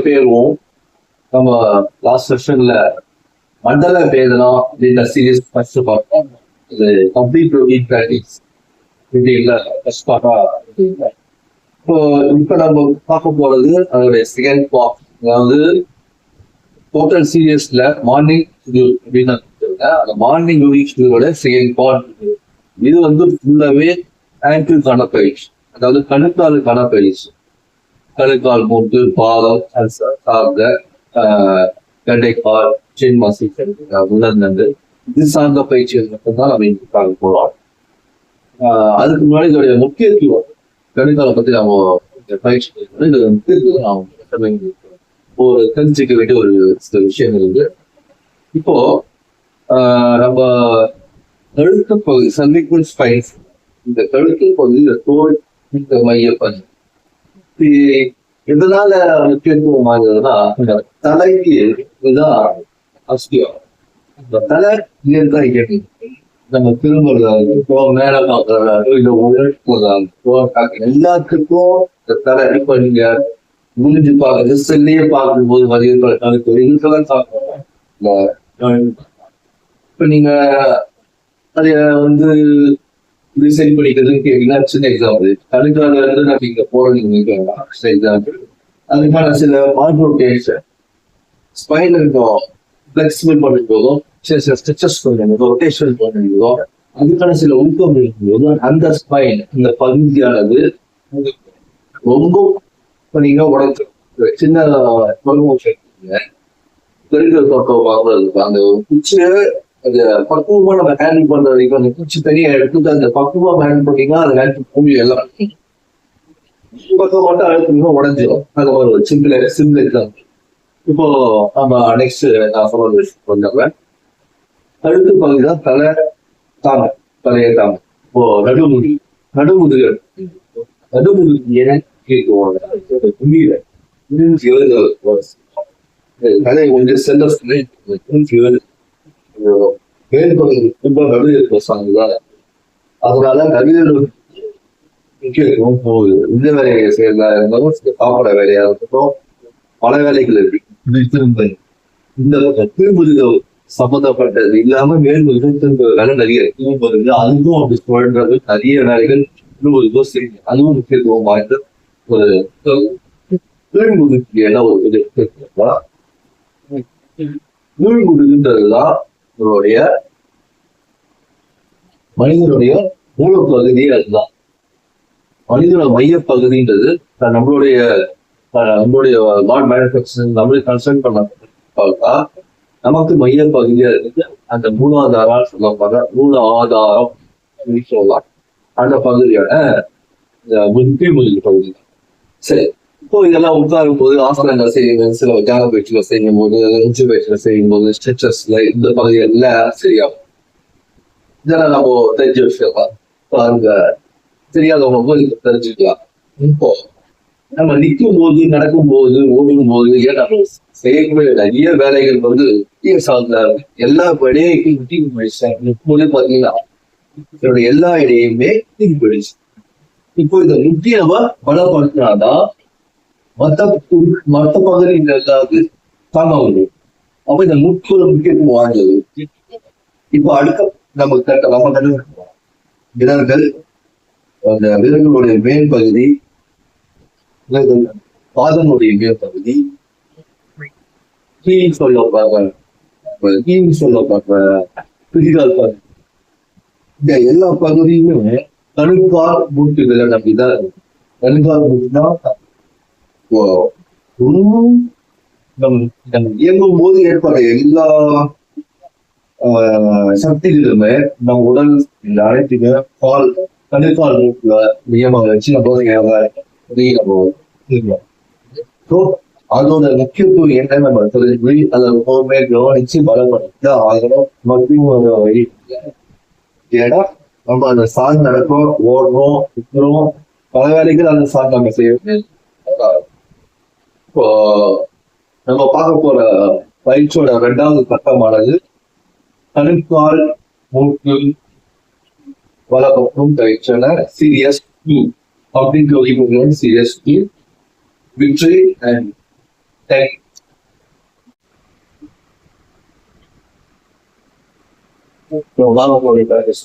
பேருவோம். நம்ம லாஸ்ட் செஷன்ல மண்டல பேதனம் அப்படின்ற சீரீஸ் ஃபர்ஸ்ட் பார்த்தோம். இது கம்ப்ளீட் ரொட்டீன் பிராக்டிஸ் இப்படிங்களா ஃபர்ஸ்ட் பார்ட்டா. இப்போ இப்ப நம்ம பார்க்க போறது அதோடைய செகண்ட் பார்ட். அதாவது டோட்டல் சீரியஸ்ல மார்னிங் ஷெடியூல் அப்படின்னு அந்த மார்னிங் ரொட்டீன் ஷெடியூலோட செகண்ட் பார்ட். இது வந்து ஃபுல்லாவே ஆங்கிள்கான பயிற்சி, அதாவது கணுக்காலுக்கான பயிற்சி. கணுக்கால் மூட்டு, பாதம் சார்ந்த கண்டைக்கால், செயின் மசில், உள்ளந்தண்டு இது சார்ந்த பயிற்சிகள் மட்டும்தான் நம்ம இங்க பார்க்க போறோம். அதுக்கு முன்னாடி இதோடைய முக்கியத்துவம் கணுக்காலை பத்தி நம்ம பயிற்சி இது முக்கியத்துவம் நாம் ஒரு தெரிஞ்சுக்க வேண்டிய ஒரு சில விஷயங்கள் இருக்கு. இப்போ நம்ம கழுத்து பகுதி சர்விக்கல் ஸ்பைன்ஸ், இந்த கழுத்து பகுதியில தோல் இந்த மையப்பகுதி இதனால முக்கியத்துவம் வாங்குறதுன்னா தலைக்கு இதுதான் அவசியம். இந்த தலை தான் கேட்டு நம்ம திரும்ப மேல பாக்குறதாலும் இல்ல உழைப்பு எல்லாத்துக்கும் இந்த தலை. இப்ப நீங்க முடிஞ்சு பாக்குறது செல்லையே பார்க்கும்போது மதியம் சாப்பிடுவோம். இப்ப நீங்க அத வந்து டிசைன் பண்ணிக்கிறதுன்னு கேட்டீங்கன்னா சின்ன எக்ஸாம்பிள் கணுக்கால இருந்து நம்ம இங்க போறது எக்ஸாம்பிள். அதுக்கான சில மார்க்ரோட்டேஷன் ஸ்பைன் இருக்கும், பிளெக்சிபிள் பண்ணும் போதும் சில சில ஸ்ட்ரெச்சஸ் பண்ணும் போதும் ரொட்டேஷன் பண்ணும் போதும் அதுக்கான சில ஊக்கம் இருக்கும்போது அந்த ஸ்பைன் இந்த பகுதியானது ரொம்ப நீங்க உடச்சு சின்ன பெருக்கிற பக்கம் வாங்குறதுக்கு அந்த குச்சியை அந்த பக்குவமா நம்ம ஹேண்டில் பண்ற வரைக்கும் அந்த குச்சி தனியா எடுத்து அந்த பக்குவமா ஹேண்டில் பண்ணீங்கன்னா அந்த ஹேண்டில் பூமி எல்லாம் பக்கம் மட்டும் அழுத்தீங்கன்னா உடஞ்சிடும். அந்த மாதிரி ஒரு சிம்பிள் எக்ஸாம்பிள். இப்போ நம்ம நெக்ஸ்ட் நான் சொல்ல கொஞ்சம் கழுத்து பகுதி தான் தலை தாங்க, தலையை தாங்க. இப்போ நடுமுதுகு ஏன் புரியல கதை கொஞ்சம் செல்ல அதனால நவீன முக்கியத்துவம் போகுது. இந்த வேலையை செய்யறதா இருந்தாலும் சாப்பிட வேலையா இருக்கட்டும், பல வேலைகள் இருக்கு. இந்த திருமுதுகு சம்பந்தப்பட்டது இல்லாம மேல்முதுகு திரும்ப வேலை நிறைய திரும்புறது, அதுவும் அப்படி சொல்றது நிறைய வேலைகள் திரும்புதோ சரி, அதுவும் முக்கியத்துவம் வாய்ந்த ஒரு கீழ்முதுகு. என்ன ஒரு இது கீழ்முதுகுன்றதுதான் மனிதனுடைய மூலப்பகுதியே. அதுதான் மனிதனோட மைய பகுதின்றது நம்மளுடைய காட் மேனுஃபேக்சரிங் நம்மளே கன்சர்ன் பண்ண பார்த்தா நமக்கு மைய பகுதியா இருக்கு. அந்த மூலாதாரம் சொல்லப்படுற மூலாதாரம் சொல்லலாம். அந்த பகுதியோட கீழ்முதுகு பகுதி. சரி, இப்போ இதெல்லாம் உட்காரும் போது ஆசனங்கள் செய்யும், சில தியான பயிற்சிகள் செய்யும் போது, உச்சி பயிற்சிகள் செய்யும் போது ஸ்ட்ரெச்சஸ்ல இந்த பகுதிகள்ல சரியாகும். இதெல்லாம் நம்ம தெரிஞ்சு வச்சுக்கலாம். அங்க தெரியாதவங்க தெரிஞ்சுக்கலாம். இப்போ நம்ம நிற்கும் போது, நடக்கும் போது, ஓடும் போது ஏன்னா செய்யக்கூடிய நிறைய வேலைகள் வந்து சார்ந்த எல்லா இடையும் முட்டி பாத்தீங்கன்னா என்னோட எல்லா இடையுமே தீங்கி போயிடுச்சு. இப்போ இந்த முட்டி நம்ம பலப்படுத்தினாதான் மற்ற பகுதி எல்லாத்து தாங்க முடியும். அப்ப இந்த முட்கள் முக்கியத்துவம் வாய்ந்தது. இப்போ அடுத்த நம்ம விரல்கள், அந்த விரல்களுடைய மேல் பகுதி, பாதனுடைய மேல் பகுதி, பிரிகால் பகுதி, இந்த எல்லா பகுதியுமே கணுக்கால் மூட்டுகளை நம்பிதான் இருக்கு. கணுக்கால் மூட்டுதான் இயங்கும் போது ஏற்பட எல்லா சக்திகளுமே நம் உடல் அனைத்துமே கணுக்கால் மூட்டுல நியமங்களை வச்சு நம்ம அதோட முக்கியத்துவம் என்ன நம்ம தெரிஞ்சு அதை எப்பவுமே கவனிச்சு பலப்படுத்த ஆகணும். வழி ஏன்னா நம்ம அதை சார்ந்து நடக்கும், ஓடுறோம், சுற்றுறோம், பல வேலைகள் அதை சார்ந்து நம்ம செய்யணும். இப்போ நம்ம பார்க்க போற பயிற்சியோட 2வது கட்டமானது கணுக்கால் மூட்டு வலப்பக்கம் பயிற்சியான சீரியஸ் 2 அப்படின்னு series 2 victory and Is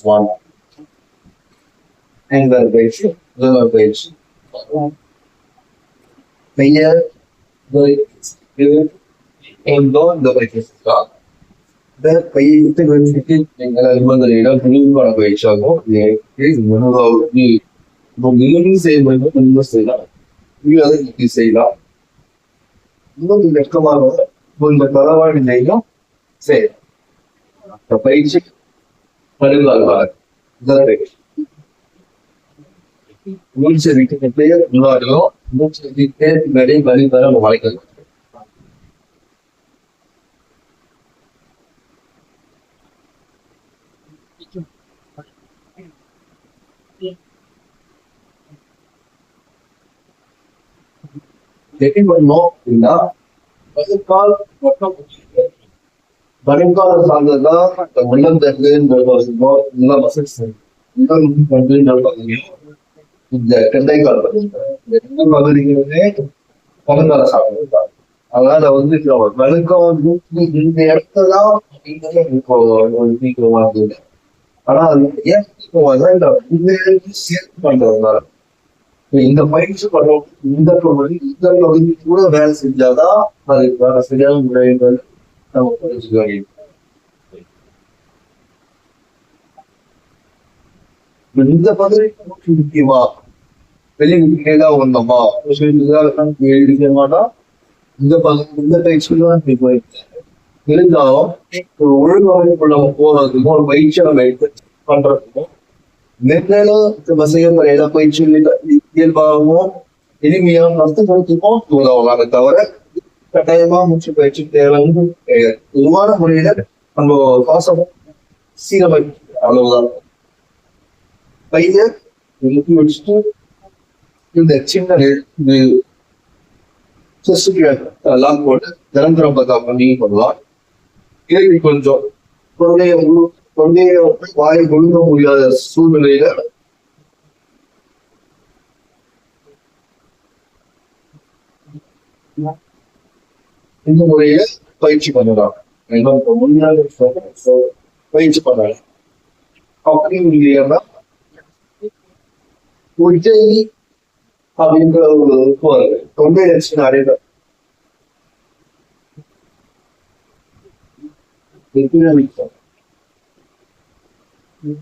one anger page, river page. Mayor, the இந்த பயிற்சிக்கா இந்த பயிற்சி வச்சுட்டு நீங்கள் அலுவலகம் புரிவான பயிற்சியாகும் நீங்களும் செய்ய வேண்டும் நீங்களும் செய்யலாம் நீங்க அதை இப்படி செய்யலாம் இன்னும் வெட்கமாக இந்த பரவாயில்லை நிலையும் செய்யலாம் பயிற்சி வருவார்கள் மூச்சு விட்டு முன்னாடியும் மூச்சு விட்டு வெளியே வழி வர வாய்க்கிறது அப்படின்னா வருங்கால சார்ந்ததான் உள்ளம் தருது இந்த கெண்டைக்கால் பகுதிகளே வருங்கால சார்ந்தது அதனால வந்து வருங்கால் இந்த இடத்துலதான் சீக்கிரமா இருந்தது ஆனா அது ஏன் சேர்த்து பண்றதுனால இந்த பயிற்சி பண்ணும் இந்த பகுதி கூட வேலை செஞ்சாதான் அதுக்கான சரியான முறைகள் நம்ம புரிஞ்சுக்க வேண்டும் இந்த பகுதி முக்கியமா வெளியிதான் வந்தோமா மாட்டா இந்த பகுதி இந்த பயிற்சிதான் போயிடுச்சு இருந்தாலும் ஒழுங்காக போறதுக்கும் ஒரு பயிற்சியை எடுத்து பண்றதுக்கும் மென்மேலும் வசதிகள் முறையில பயிற்சி இயல்பாகவும் எளிமையாகவும் நடத்துக்கிறதுக்கும் உதவலாம் தவிர கட்டாயமா மூச்சு பயிற்சி தேவைன்னு பொதுவான முறையில நம்ம சுவாசமும் சீரமை அவ்வளவுதான் பையன் எழுப்பி வச்சுட்டு இந்த சின்ன எல்லாம் போட்டு நிரந்தரம் பண்ணி பண்ணலாம் கேள்வி கொஞ்சம் குழந்தைய வாயை ஒழுங்க முடியாத சூழ்நிலையில இந்த முறையில பயிற்சி பண்ணலாம் பயிற்சி பண்ணலாம் அப்படி இல்லையா உஜ்ஜயி அப்படின்ற ஒரு தொண்டை லட்சம் அடைதல்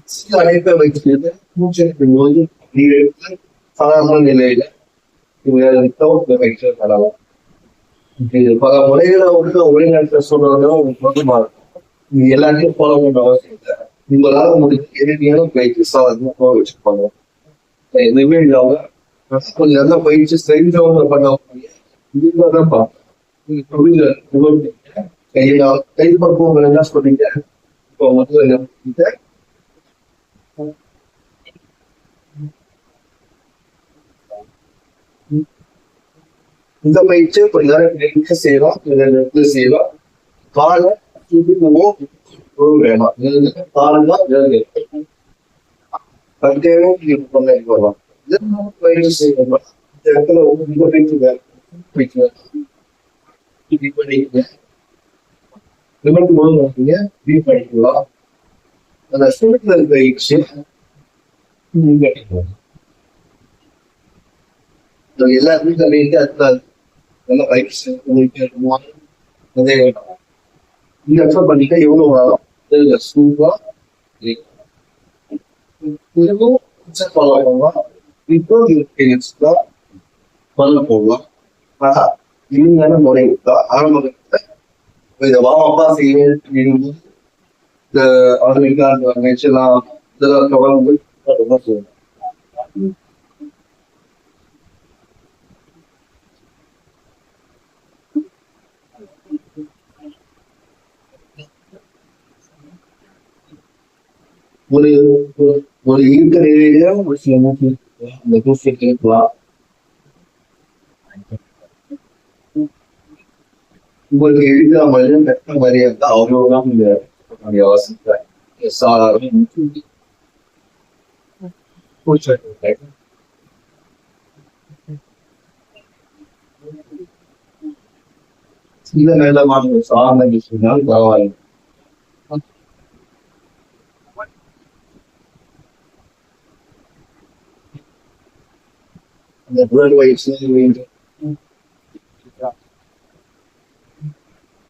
சில அடைப்பை வைக்கிறது மூச்செடுக்கும் போது நீர் எடுத்து சாதாரண நிலையில பயிற்சி தரலாம் பல முறைகளை வந்து ஒருங்கிணைத்த சொல்றதும் நீங்க எல்லாத்தையும் ஃபாலோ பண்ண அவசியம் இல்லை உங்களால முடிஞ்ச எளிமையான பயிற்சி சாதாரணமா வச்சுப்பாங்க எதுவுமே இல்லாம கொஞ்சம் நல்லா பயிற்சி செஞ்சவங்க பண்ண இதுதான் பார்ப்போம் கை பக்குவங்கள் என்ன சொன்னீங்க இப்போ வந்து இந்த பயிற்சி கொஞ்ச நேரம் செய்யலாம் செய்யலாம் காலை வேணாம் காலம்தான் வரலாம் பயிற்சி செய்யலாம் இந்த இடத்துல இந்த பயிற்சி நிமிடம் போது படிக்கலாம் அந்த சுழல் பயிற்சி எல்லாருமே சொல்லிட்டு அதுதான் நல்லா பயிற்சி அதே இந்த அக்செப்ட் பண்ணிக்க எவ்வளவு வரும் சூப்பா இதுவும் பண்ணலாம் இப்போ பண்ண போடலாம் ஆனா இவங்க முறை ஆரம்பத்தை இதை வாப்பா செய்ய இந்த ஆரம்பிக்கலாம் நினைச்சலாம் இதெல்லாம் தொடர்ந்து ரொம்ப செய்யணும் ஒரு ஒரு இருக்கிற நிலையில ஒரு சில மூச்சு இந்த தூசி கேட்கலாம் உங்களுக்கு எழுதுற மாதிரியும் கட்ட மாதிரியா இருந்தா அவ்வளவுதான் இந்த அவசியம் சாதாரண சில நேரமான சார்ந்த விஷயங்கள் பரவாயில்லை. அந்த வேர்ல்டு வைட் வேண்டும்.